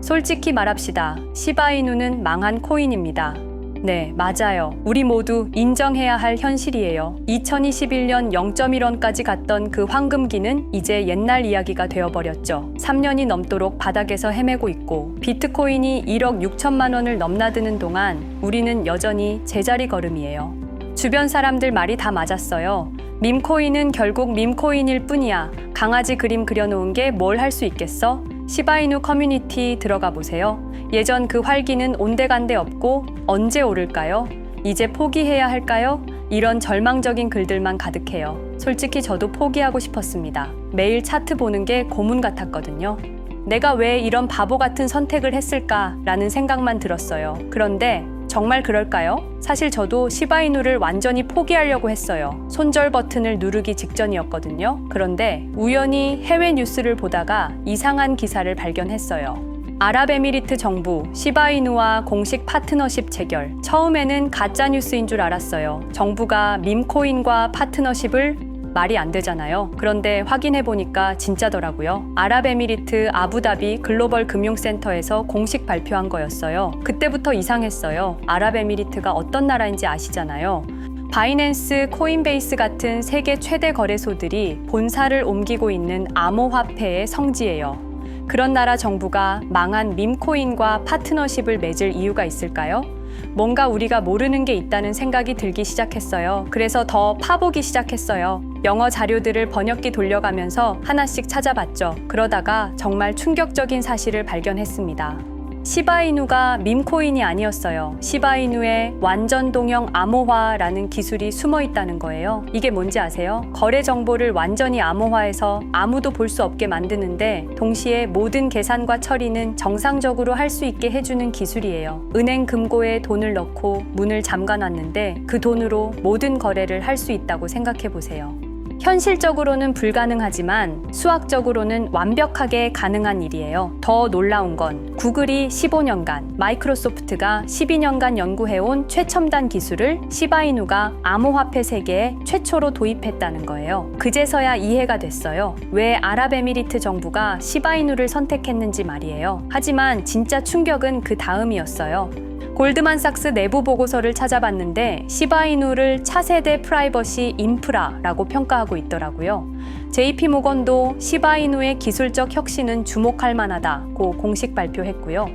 솔직히 말합시다. 시바이누는 망한 코인입니다. 네, 맞아요. 우리 모두 인정해야 할 현실이에요. 2021년 0.1원까지 갔던 그 황금기는 이제 옛날 이야기가 되어버렸죠. 3년이 넘도록 바닥에서 헤매고 있고 비트코인이 1억 6천만 원을 넘나드는 동안 우리는 여전히 제자리 걸음이에요. 주변 사람들 말이 다 맞았어요. 밈코인은 결국 밈코인일 뿐이야. 강아지 그림 그려놓은 게 뭘 할 수 있겠어? 시바이누 커뮤니티 들어가 보세요. 예전 그 활기는 온데간데 없고 언제 오를까요? 이제 포기해야 할까요? 이런 절망적인 글들만 가득해요. 솔직히 저도 포기하고 싶었습니다. 매일 차트 보는 게 고문 같았거든요. 내가 왜 이런 바보 같은 선택을 했을까라는 생각만 들었어요. 그런데 정말 그럴까요? 사실 저도 시바이누를 완전히 포기하려고 했어요. 손절 버튼을 누르기 직전이었거든요. 그런데 우연히 해외 뉴스를 보다가 이상한 기사를 발견했어요. 아랍에미리트 정부 시바이누와 공식 파트너십 체결. 처음에는 가짜 뉴스인 줄 알았어요. 정부가 밈코인과 파트너십을 말이 안 되잖아요. 그런데 확인해보니까 진짜더라고요. 아랍에미리트 아부다비 글로벌 금융센터에서 공식 발표한 거였어요. 그때부터 이상했어요. 아랍에미리트가 어떤 나라인지 아시잖아요. 바이낸스, 코인베이스 같은 세계 최대 거래소들이 본사를 옮기고 있는 암호화폐의 성지예요. 그런 나라 정부가 망한 밈코인과 파트너십을 맺을 이유가 있을까요? 뭔가 우리가 모르는 게 있다는 생각이 들기 시작했어요. 그래서 더 파보기 시작했어요. 영어 자료들을 번역기 돌려가면서 하나씩 찾아봤죠. 그러다가 정말 충격적인 사실을 발견했습니다. 시바이누가 밈코인이 아니었어요. 시바이누의 완전 동형 암호화라는 기술이 숨어 있다는 거예요. 이게 뭔지 아세요? 거래 정보를 완전히 암호화해서 아무도 볼 수 없게 만드는데 동시에 모든 계산과 처리는 정상적으로 할 수 있게 해주는 기술이에요. 은행 금고에 돈을 넣고 문을 잠가놨는데 그 돈으로 모든 거래를 할 수 있다고 생각해 보세요. 현실적으로는 불가능하지만 수학적으로는 완벽하게 가능한 일이에요. 더 놀라운 건 구글이 15년간, 마이크로소프트가 12년간 연구해온 최첨단 기술을 시바이누가 암호화폐 세계에 최초로 도입했다는 거예요. 그제서야 이해가 됐어요. 왜 아랍에미리트 정부가 시바이누를 선택했는지 말이에요. 하지만 진짜 충격은 그 다음이었어요. 골드만삭스 내부 보고서를 찾아봤는데 시바이누를 차세대 프라이버시 인프라라고 평가하고 있더라고요. JP모건도 시바이누의 기술적 혁신은 주목할 만하다고 공식 발표했고요.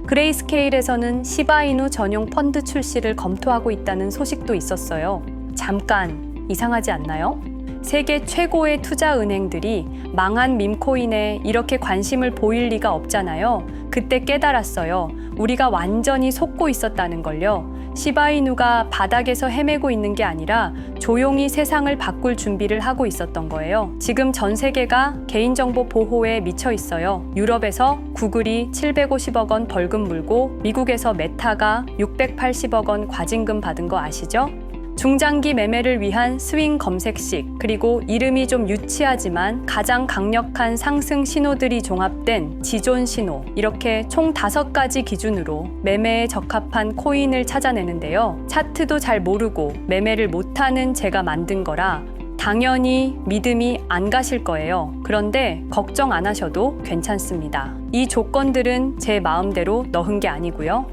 그레이스케일에서는 시바이누 전용 펀드 출시를 검토하고 있다는 소식도 있었어요. 잠깐 이상하지 않나요? 세계 최고의 투자 은행들이 망한 밈코인에 이렇게 관심을 보일 리가 없잖아요. 그때 깨달았어요. 우리가 완전히 속고 있었다는 걸요. 시바이누가 바닥에서 헤매고 있는 게 아니라 조용히 세상을 바꿀 준비를 하고 있었던 거예요. 지금 전 세계가 개인정보 보호에 미쳐 있어요. 유럽에서 구글이 750억 원 벌금 물고 미국에서 메타가 680억 원 과징금 받은 거 아시죠? 중장기 매매를 위한 스윙 검색식, 그리고 이름이 좀 유치하지만 가장 강력한 상승 신호들이 종합된 지존 신호, 이렇게 총 5가지 기준으로 매매에 적합한 코인을 찾아내는데요. 차트도 잘 모르고 매매를 못하는 제가 만든 거라 당연히 믿음이 안 가실 거예요. 그런데 걱정 안 하셔도 괜찮습니다. 이 조건들은 제 마음대로 넣은 게 아니고요.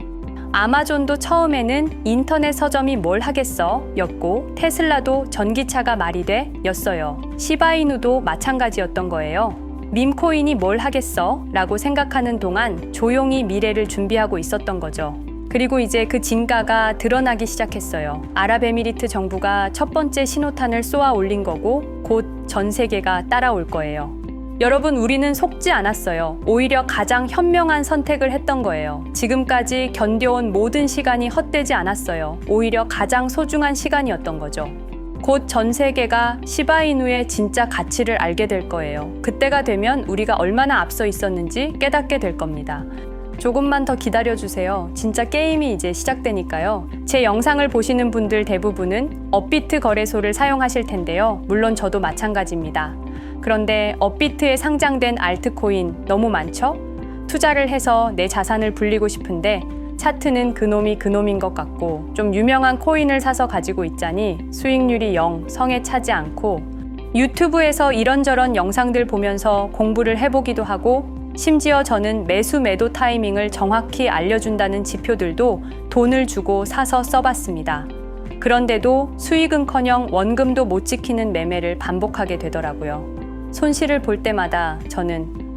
아마존도 처음에는 인터넷 서점이 뭘 하겠어 였고 테슬라도 전기차가 말이 돼 였어요. 시바이누도 마찬가지였던 거예요. 밈코인이 뭘 하겠어 라고 생각하는 동안 조용히 미래를 준비하고 있었던 거죠. 그리고 이제 그 진가가 드러나기 시작했어요. 아랍에미리트 정부가 첫 번째 신호탄을 쏘아 올린 거고 곧 전 세계가 따라올 거예요. 여러분, 우리는 속지 않았어요. 오히려 가장 현명한 선택을 했던 거예요. 지금까지 견뎌온 모든 시간이 헛되지 않았어요. 오히려 가장 소중한 시간이었던 거죠. 곧 전 세계가 시바이누의 진짜 가치를 알게 될 거예요. 그때가 되면 우리가 얼마나 앞서 있었는지 깨닫게 될 겁니다. 조금만 더 기다려주세요. 진짜 게임이 이제 시작되니까요. 제 영상을 보시는 분들 대부분은 업비트 거래소를 사용하실 텐데요. 물론 저도 마찬가지입니다. 그런데 업비트에 상장된 알트코인 너무 많죠? 투자를 해서 내 자산을 불리고 싶은데 차트는 그놈이 그놈인 것 같고 좀 유명한 코인을 사서 가지고 있자니 수익률이 0, 성에 차지 않고 유튜브에서 이런저런 영상들 보면서 공부를 해보기도 하고 심지어 저는 매수 매도 타이밍을 정확히 알려준다는 지표들도 돈을 주고 사서 써봤습니다. 그런데도 수익은커녕 원금도 못 지키는 매매를 반복하게 되더라고요. 손실을 볼 때마다 저는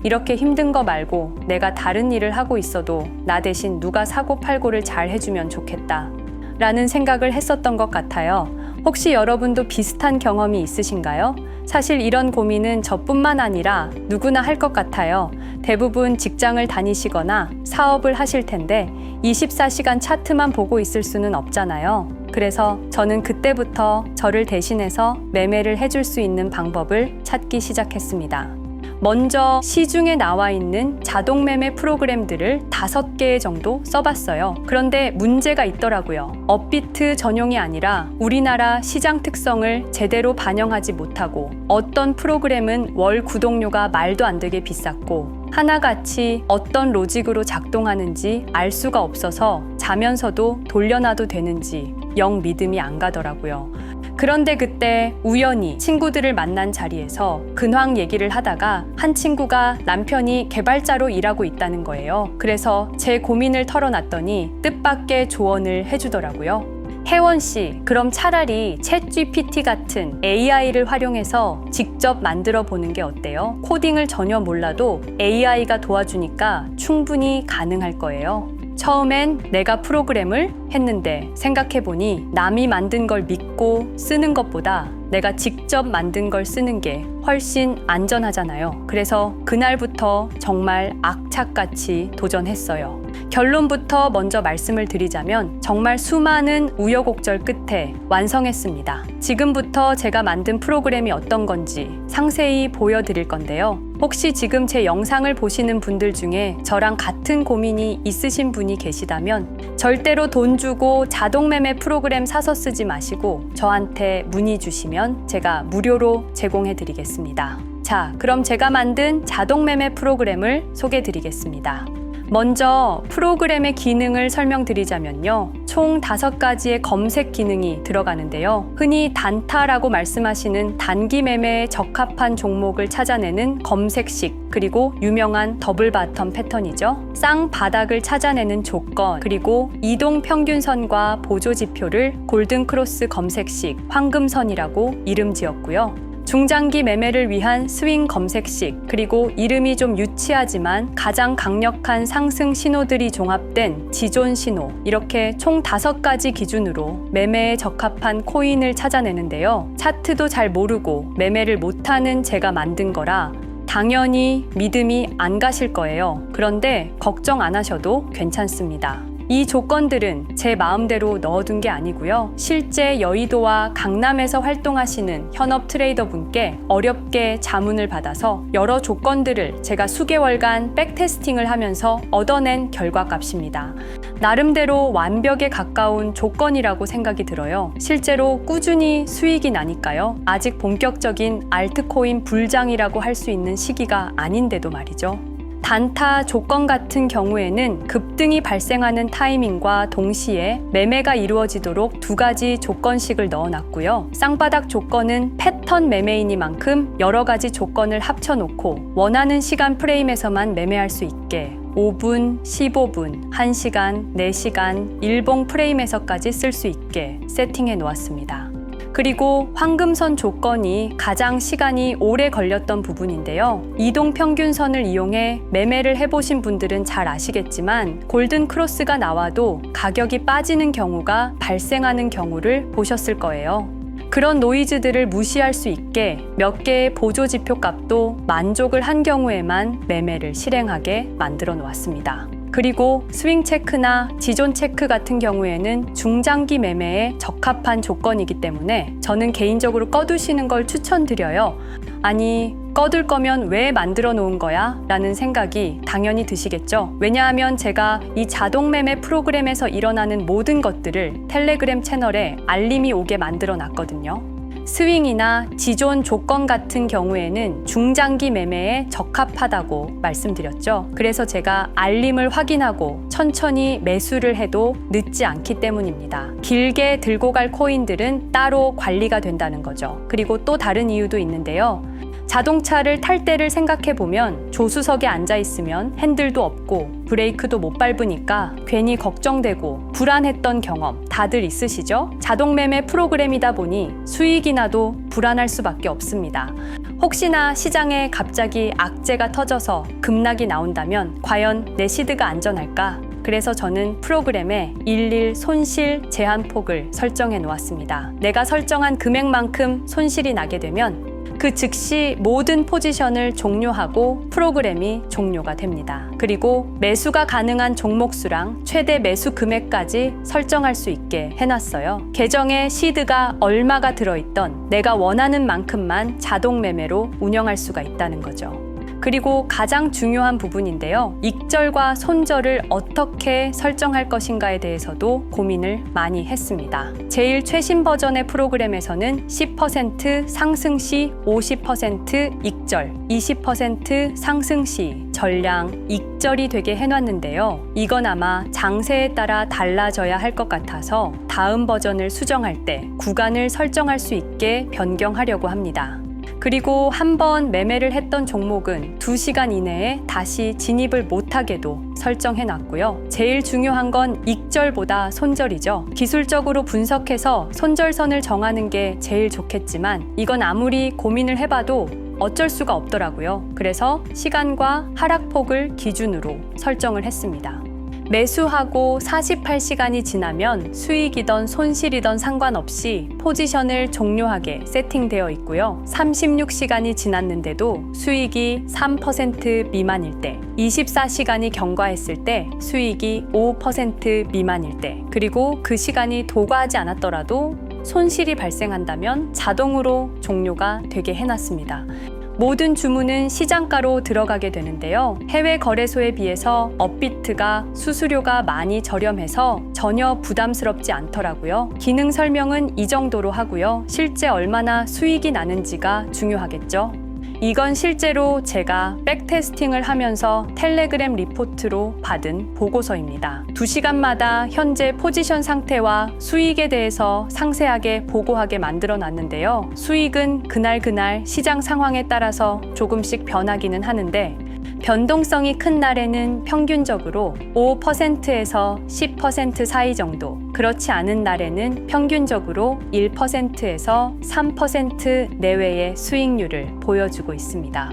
이렇게 힘든 거 말고 내가 다른 일을 하고 있어도 나 대신 누가 사고 팔고를 잘 해주면 좋겠다 라는 생각을 했었던 것 같아요. 혹시 여러분도 비슷한 경험이 있으신가요? 사실 이런 고민은 저뿐만 아니라 누구나 할 것 같아요. 대부분 직장을 다니시거나 사업을 하실 텐데 24시간 차트만 보고 있을 수는 없잖아요. 그래서 저는 그때부터 저를 대신해서 매매를 해줄 수 있는 방법을 찾기 시작했습니다. 먼저 시중에 나와 있는 자동 매매 프로그램들을 5개 정도 써봤어요. 그런데 문제가 있더라고요. 업비트 전용이 아니라 우리나라 시장 특성을 제대로 반영하지 못하고 어떤 프로그램은 월 구독료가 말도 안 되게 비쌌고 하나같이 어떤 로직으로 작동하는지 알 수가 없어서 자면서도 돌려놔도 되는지 영 믿음이 안 가더라고요. 그런데 그때 우연히 친구들을 만난 자리에서 근황 얘기를 하다가 한 친구가 남편이 개발자로 일하고 있다는 거예요. 그래서 제 고민을 털어놨더니 뜻밖의 조언을 해주더라고요. 혜원 씨, 그럼 차라리 챗GPT 같은 AI를 활용해서 직접 만들어 보는 게 어때요? 코딩을 전혀 몰라도 AI가 도와주니까 충분히 가능할 거예요. 처음엔 내가 프로그램을 했는데 생각해보니 남이 만든 걸 믿고 쓰는 것보다 내가 직접 만든 걸 쓰는 게 훨씬 안전하잖아요. 그래서 그날부터 정말 악착같이 도전했어요. 결론부터 먼저 말씀을 드리자면 정말 수많은 우여곡절 끝에 완성했습니다. 지금부터 제가 만든 프로그램이 어떤 건지 상세히 보여드릴 건데요. 혹시 지금 제 영상을 보시는 분들 중에 저랑 같은 고민이 있으신 분이 계시다면 절대로 돈 주고 자동 매매 프로그램 사서 쓰지 마시고 저한테 문의 주시면 제가 무료로 제공해 드리겠습니다. 자, 그럼 제가 만든 자동 매매 프로그램을 소개해 드리겠습니다. 먼저 프로그램의 기능을 설명드리자면요. 총 5가지의 검색 기능이 들어가는데요. 흔히 단타라고 말씀하시는 단기 매매에 적합한 종목을 찾아내는 검색식, 그리고 유명한 더블 바텀 패턴이죠. 쌍바닥을 찾아내는 조건, 그리고 이동 평균선과 보조 지표를 골든 크로스 검색식, 황금선이라고 이름 지었고요. 중장기 매매를 위한 스윙 검색식, 그리고 이름이 좀 유치하지만 가장 강력한 상승 신호들이 종합된 지존 신호, 이렇게 총 5가지 기준으로 매매에 적합한 코인을 찾아내는데요. 차트도 잘 모르고 매매를 못하는 제가 만든 거라 당연히 믿음이 안 가실 거예요. 그런데 걱정 안 하셔도 괜찮습니다. 이 조건들은 제 마음대로 넣어둔 게 아니고요. 실제 여의도와 강남에서 활동하시는 현업 트레이더 분께 어렵게 자문을 받아서 여러 조건들을 제가 수개월간 백테스팅을 하면서 얻어낸 결과값입니다. 나름대로 완벽에 가까운 조건이라고 생각이 들어요. 실제로 꾸준히 수익이 나니까요. 아직 본격적인 알트코인 불장이라고 할 수 있는 시기가 아닌데도 말이죠. 단타 조건 같은 경우에는 급등이 발생하는 타이밍과 동시에 매매가 이루어지도록 2가지 조건씩을 넣어놨고요. 쌍바닥 조건은 패턴 매매이니만큼 여러 가지 조건을 합쳐놓고 원하는 시간 프레임에서만 매매할 수 있게 5분, 15분, 1시간, 4시간, 일봉 프레임에서까지 쓸 수 있게 세팅해 놓았습니다. 그리고 황금선 조건이 가장 시간이 오래 걸렸던 부분인데요. 이동평균선을 이용해 매매를 해보신 분들은 잘 아시겠지만 골든 크로스가 나와도 가격이 빠지는 경우가 발생하는 경우를 보셨을 거예요. 그런 노이즈들을 무시할 수 있게 몇 개의 보조 지표 값도 만족을 한 경우에만 매매를 실행하게 만들어 놓았습니다. 그리고 스윙 체크나 지존 체크 같은 경우에는 중장기 매매에 적합한 조건이기 때문에 저는 개인적으로 꺼두시는 걸 추천드려요. 아니, 꺼둘 거면 왜 만들어 놓은 거야? 라는 생각이 당연히 드시겠죠. 왜냐하면 제가 이 자동 매매 프로그램에서 일어나는 모든 것들을 텔레그램 채널에 알림이 오게 만들어 놨거든요. 스윙이나 지존 조건 같은 경우에는 중장기 매매에 적합하다고 말씀드렸죠. 그래서 제가 알림을 확인하고 천천히 매수를 해도 늦지 않기 때문입니다. 길게 들고 갈 코인들은 따로 관리가 된다는 거죠. 그리고 또 다른 이유도 있는데요. 자동차를 탈 때를 생각해보면 조수석에 앉아있으면 핸들도 없고 브레이크도 못 밟으니까 괜히 걱정되고 불안했던 경험 다들 있으시죠? 자동매매 프로그램이다 보니 수익이 나도 불안할 수밖에 없습니다. 혹시나 시장에 갑자기 악재가 터져서 급락이 나온다면 과연 내 시드가 안전할까? 그래서 저는 프로그램에 일일 손실 제한폭을 설정해 놓았습니다. 내가 설정한 금액만큼 손실이 나게 되면 그 즉시 모든 포지션을 종료하고 프로그램이 종료가 됩니다. 그리고 매수가 가능한 종목수랑 최대 매수 금액까지 설정할 수 있게 해놨어요. 계정에 시드가 얼마가 들어있던 내가 원하는 만큼만 자동 매매로 운영할 수가 있다는 거죠. 그리고 가장 중요한 부분인데요. 익절과 손절을 어떻게 설정할 것인가에 대해서도 고민을 많이 했습니다. 제일 최신 버전의 프로그램에서는 10% 상승 시 50% 익절, 20% 상승 시 전량 익절이 되게 해놨는데요. 이건 아마 장세에 따라 달라져야 할 것 같아서 다음 버전을 수정할 때 구간을 설정할 수 있게 변경하려고 합니다. 그리고 한번 매매를 했던 종목은 2시간 이내에 다시 진입을 못하게도 설정해 놨고요. 제일 중요한 건 익절보다 손절이죠. 기술적으로 분석해서 손절선을 정하는 게 제일 좋겠지만 이건 아무리 고민을 해봐도 어쩔 수가 없더라고요. 그래서 시간과 하락폭을 기준으로 설정을 했습니다. 매수하고 48시간이 지나면 수익이던 손실이던 상관없이 포지션을 종료하게 세팅되어 있고요. 36시간이 지났는데도 수익이 3% 미만일 때, 24시간이 경과했을 때 수익이 5% 미만일 때, 그리고 그 시간이 도과하지 않았더라도 손실이 발생한다면 자동으로 종료가 되게 해놨습니다. 모든 주문은 시장가로 들어가게 되는데요. 해외 거래소에 비해서 업비트가 수수료가 많이 저렴해서 전혀 부담스럽지 않더라고요. 기능 설명은 이 정도로 하고요. 실제 얼마나 수익이 나는지가 중요하겠죠. 이건 실제로 제가 백테스팅을 하면서 텔레그램 리포트로 받은 보고서입니다. 2시간마다 현재 포지션 상태와 수익에 대해서 상세하게 보고하게 만들어 놨는데요. 수익은 그날 시장 상황에 따라서 조금씩 변하기는 하는데 변동성이 큰 날에는 평균적으로 5%에서 10% 사이 정도, 그렇지 않은 날에는 평균적으로 1%에서 3% 내외의 수익률을 보여주고 있습니다.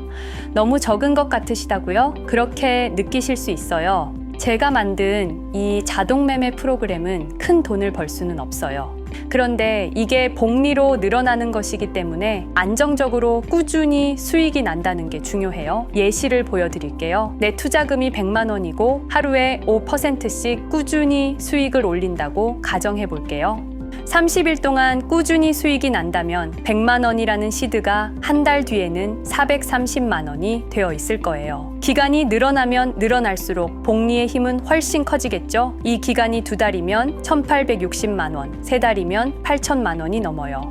너무 적은 것 같으시다고요? 그렇게 느끼실 수 있어요. 제가 만든 이 자동 매매 프로그램은 큰 돈을 벌 수는 없어요. 그런데 이게 복리로 늘어나는 것이기 때문에 안정적으로 꾸준히 수익이 난다는 게 중요해요. 예시를 보여드릴게요. 내 투자금이 100만 원이고 하루에 5%씩 꾸준히 수익을 올린다고 가정해 볼게요. 30일 동안 꾸준히 수익이 난다면 100만 원이라는 시드가 한 달 뒤에는 430만 원이 되어 있을 거예요. 기간이 늘어나면 늘어날수록 복리의 힘은 훨씬 커지겠죠? 이 기간이 2달이면 1,860만 원, 3달이면 8천만 원이 넘어요.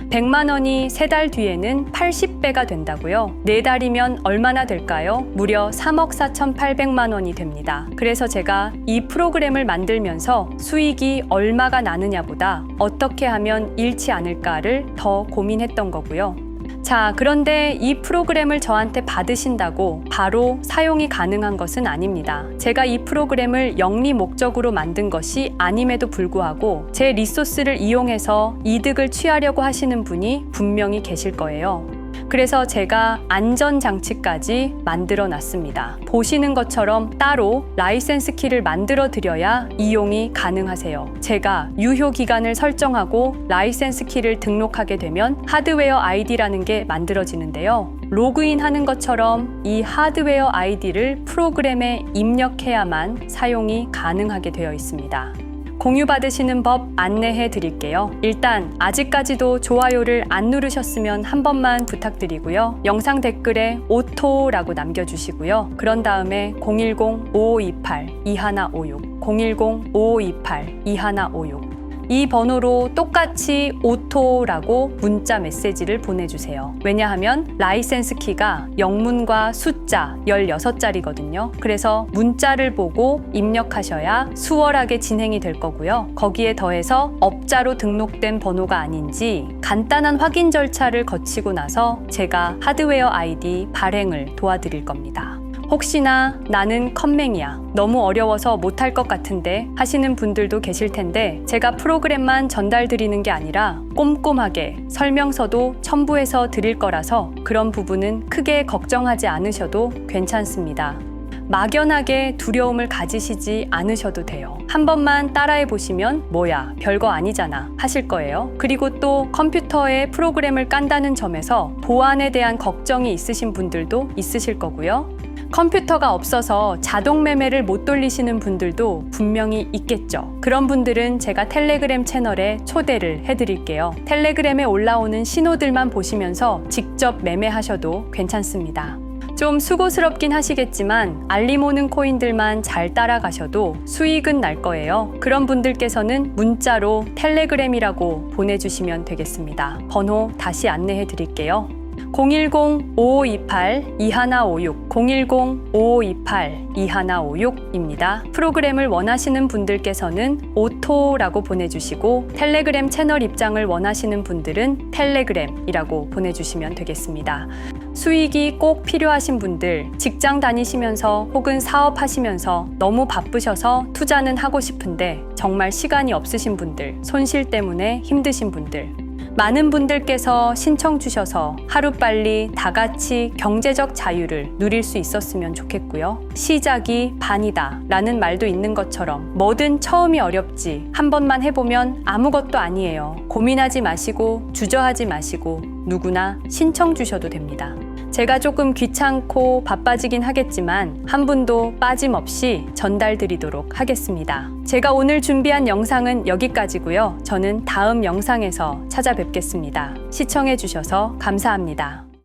100만 원이 3달 뒤에는 80배가 된다고요? 4달이면 얼마나 될까요? 무려 3억 4,800만 원이 됩니다. 그래서 제가 이 프로그램을 만들면서 수익이 얼마가 나느냐보다 어떻게 하면 잃지 않을까를 더 고민했던 거고요. 자, 그런데 이 프로그램을 저한테 받으신다고 바로 사용이 가능한 것은 아닙니다. 제가 이 프로그램을 영리 목적으로 만든 것이 아님에도 불구하고 제 리소스를 이용해서 이득을 취하려고 하시는 분이 분명히 계실 거예요. 그래서 제가 안전장치까지 만들어 놨습니다. 보시는 것처럼 따로 라이센스 키를 만들어 드려야 이용이 가능하세요. 제가 유효 기간을 설정하고 라이센스 키를 등록하게 되면 하드웨어 아이디라는 게 만들어지는데요. 로그인 하는 것처럼 이 하드웨어 아이디를 프로그램에 입력해야만 사용이 가능하게 되어 있습니다. 공유받으시는 법 안내해 드릴게요. 일단 아직까지도 좋아요를 안 누르셨으면 한 번만 부탁드리고요. 영상 댓글에 오토라고 남겨주시고요. 그런 다음에 010-5528-2156 010-5528-2156 이 번호로 똑같이 오토라고 문자 메시지를 보내주세요. 왜냐하면 라이센스 키가 영문과 숫자 16자리거든요. 그래서 문자를 보고 입력하셔야 수월하게 진행이 될 거고요. 거기에 더해서 업자로 등록된 번호가 아닌지 간단한 확인 절차를 거치고 나서 제가 하드웨어 아이디 발행을 도와드릴 겁니다. 혹시나 나는 컴맹이야, 너무 어려워서 못할 것 같은데 하시는 분들도 계실 텐데 제가 프로그램만 전달드리는 게 아니라 꼼꼼하게 설명서도 첨부해서 드릴 거라서 그런 부분은 크게 걱정하지 않으셔도 괜찮습니다. 막연하게 두려움을 가지시지 않으셔도 돼요. 한 번만 따라해 보시면 뭐야, 별거 아니잖아 하실 거예요. 그리고 또 컴퓨터에 프로그램을 깐다는 점에서 보안에 대한 걱정이 있으신 분들도 있으실 거고요. 컴퓨터가 없어서 자동 매매를 못 돌리시는 분들도 분명히 있겠죠. 그런 분들은 제가 텔레그램 채널에 초대를 해드릴게요. 텔레그램에 올라오는 신호들만 보시면서 직접 매매하셔도 괜찮습니다. 좀 수고스럽긴 하시겠지만 알림 오는 코인들만 잘 따라가셔도 수익은 날 거예요. 그런 분들께서는 문자로 텔레그램이라고 보내주시면 되겠습니다. 번호 다시 안내해 드릴게요. 010-5528-2156, 010-5528-2156입니다. 프로그램을 원하시는 분들께서는 오토라고 보내주시고 텔레그램 채널 입장을 원하시는 분들은 텔레그램이라고 보내주시면 되겠습니다. 수익이 꼭 필요하신 분들, 직장 다니시면서 혹은 사업하시면서 너무 바쁘셔서 투자는 하고 싶은데 정말 시간이 없으신 분들, 손실 때문에 힘드신 분들, 많은 분들께서 신청 주셔서 하루빨리 다 같이 경제적 자유를 누릴 수 있었으면 좋겠고요. 시작이 반이다 라는 말도 있는 것처럼 뭐든 처음이 어렵지 한 번만 해보면 아무것도 아니에요. 고민하지 마시고 주저하지 마시고 누구나 신청 주셔도 됩니다. 제가 조금 귀찮고 바빠지긴 하겠지만 한 분도 빠짐없이 전달드리도록 하겠습니다. 제가 오늘 준비한 영상은 여기까지고요. 저는 다음 영상에서 찾아뵙겠습니다. 시청해 주셔서 감사합니다.